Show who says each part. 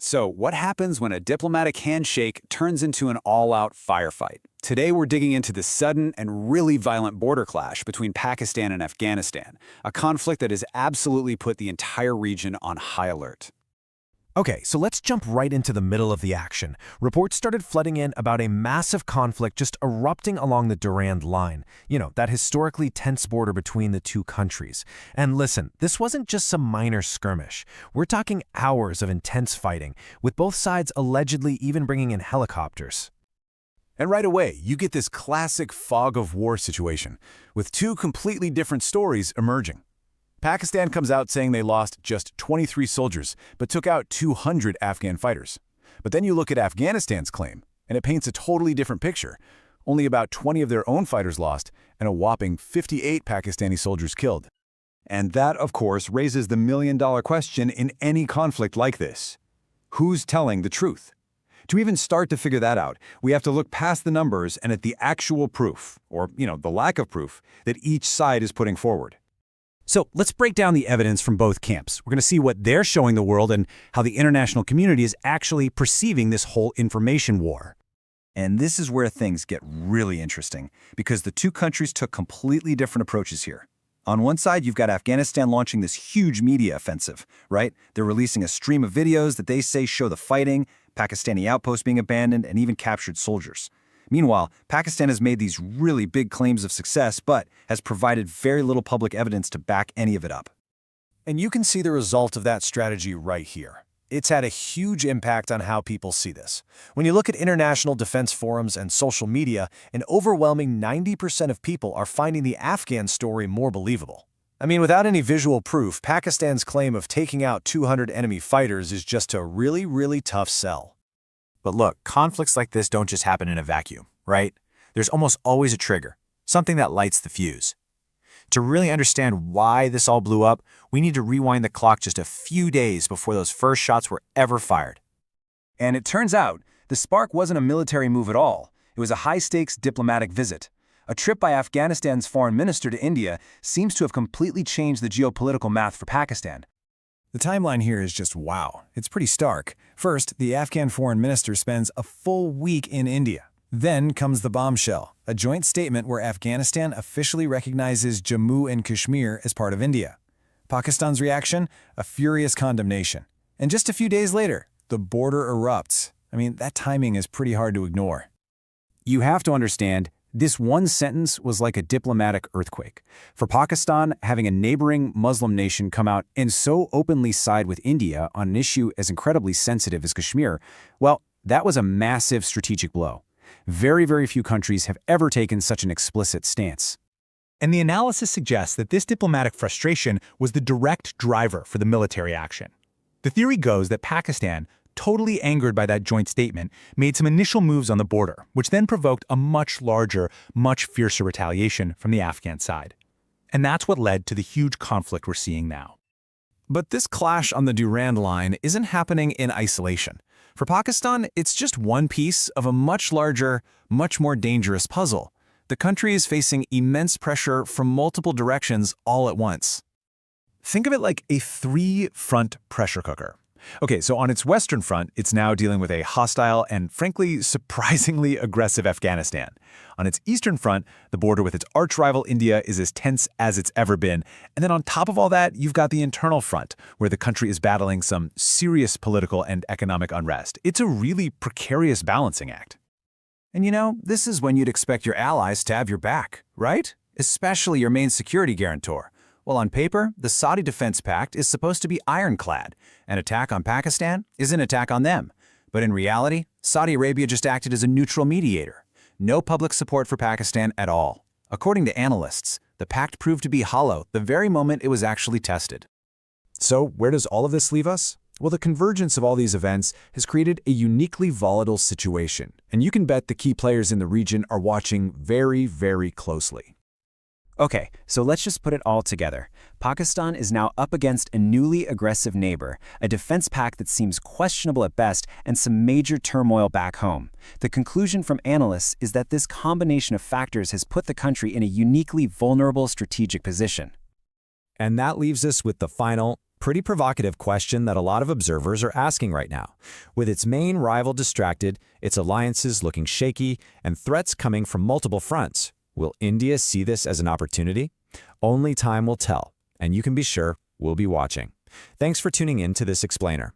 Speaker 1: So, what happens when a diplomatic handshake turns into an all-out firefight? Today, we're digging into the sudden and really violent border clash between Pakistan and Afghanistan, a conflict that has absolutely put the entire region on high alert.
Speaker 2: Okay, so let's jump right into the middle of the action. Reports started flooding in about a massive conflict just erupting along the Durand Line, that historically tense border between the two countries. And listen, this wasn't just some minor skirmish. We're talking hours of intense fighting, with both sides allegedly even bringing in helicopters.
Speaker 3: And right away, you get this classic fog of war situation, with two completely different stories emerging. Pakistan comes out saying they lost just 23 soldiers, but took out 200 Afghan fighters. But then you look at Afghanistan's claim, and it paints a totally different picture. Only about 20 of their own fighters lost, and a whopping 58 Pakistani soldiers killed.
Speaker 1: And that, of course, raises the million-dollar question in any conflict like this. Who's telling the truth? To even start to figure that out, we have to look past the numbers and at the actual proof, or, the lack of proof, that each side is putting forward.
Speaker 4: So let's break down the evidence from both camps. We're going to see what they're showing the world and how the international community is actually perceiving this whole information war.
Speaker 5: And this is where things get really interesting, because the two countries took completely different approaches here. On one side, you've got Afghanistan launching this huge media offensive, right? They're releasing a stream of videos that they say show the fighting, Pakistani outposts being abandoned, and even captured soldiers. Meanwhile, Pakistan has made these really big claims of success, but has provided very little public evidence to back any of it up.
Speaker 2: And you can see the result of that strategy right here. It's had a huge impact on how people see this. When you look at international defense forums and social media, an overwhelming 90% of people are finding the Afghan story more believable. I mean, without any visual proof, Pakistan's claim of taking out 200 enemy fighters is just a really, really tough sell.
Speaker 6: But look, conflicts like this don't just happen in a vacuum, right? There's almost always a trigger, something that lights the fuse. To really understand why this all blew up, we need to rewind the clock just a few days before those first shots were ever fired.
Speaker 5: And it turns out, the spark wasn't a military move at all. It was a high-stakes diplomatic visit. A trip by Afghanistan's foreign minister to India seems to have completely changed the geopolitical math for Pakistan.
Speaker 3: The timeline here is just wow. It's pretty stark. First, the Afghan foreign minister spends a full week in India. Then comes the bombshell, a joint statement where Afghanistan officially recognizes Jammu and Kashmir as part of India. Pakistan's reaction? A furious condemnation. And just a few days later, the border erupts. I mean, that timing is pretty hard to ignore.
Speaker 4: You have to understand, this one sentence was like a diplomatic earthquake. For Pakistan, having a neighboring Muslim nation come out and so openly side with India on an issue as incredibly sensitive as Kashmir, well, that was a massive strategic blow. Very, very few countries have ever taken such an explicit stance.
Speaker 7: And the analysis suggests that this diplomatic frustration was the direct driver for the military action. The theory goes that Pakistan, totally angered by that joint statement, made some initial moves on the border, which then provoked a much larger, much fiercer retaliation from the Afghan side. And that's what led to the huge conflict we're seeing now.
Speaker 2: But this clash on the Durand Line isn't happening in isolation. For Pakistan, it's just one piece of a much larger, much more dangerous puzzle. The country is facing immense pressure from multiple directions all at once.
Speaker 3: Think of it like a three-front pressure cooker. Okay, so on its western front, it's now dealing with a hostile and, frankly, surprisingly aggressive Afghanistan. On its eastern front, the border with its arch-rival India is as tense as it's ever been. And then on top of all that, you've got the internal front, where the country is battling some serious political and economic unrest. It's a really precarious balancing act.
Speaker 5: And this is when you'd expect your allies to have your back, right? Especially your main security guarantor. Well, on paper, the Saudi Defense Pact is supposed to be ironclad. An attack on Pakistan is an attack on them. But in reality, Saudi Arabia just acted as a neutral mediator. No public support for Pakistan at all. According to analysts, the pact proved to be hollow the very moment it was actually tested.
Speaker 3: So where does all of this leave us? Well, the convergence of all these events has created a uniquely volatile situation, and you can bet the key players in the region are watching very, very closely.
Speaker 4: Okay, so let's just put it all together. Pakistan is now up against a newly aggressive neighbor, a defense pact that seems questionable at best, and some major turmoil back home. The conclusion from analysts is that this combination of factors has put the country in a uniquely vulnerable strategic position.
Speaker 3: And that leaves us with the final,
Speaker 2: pretty provocative question that a lot of observers are asking right now. With its main rival distracted, its alliances looking shaky, and threats coming from multiple fronts, will India see this as an opportunity? Only time will tell, and you can be sure we'll be watching. Thanks for tuning in to this explainer.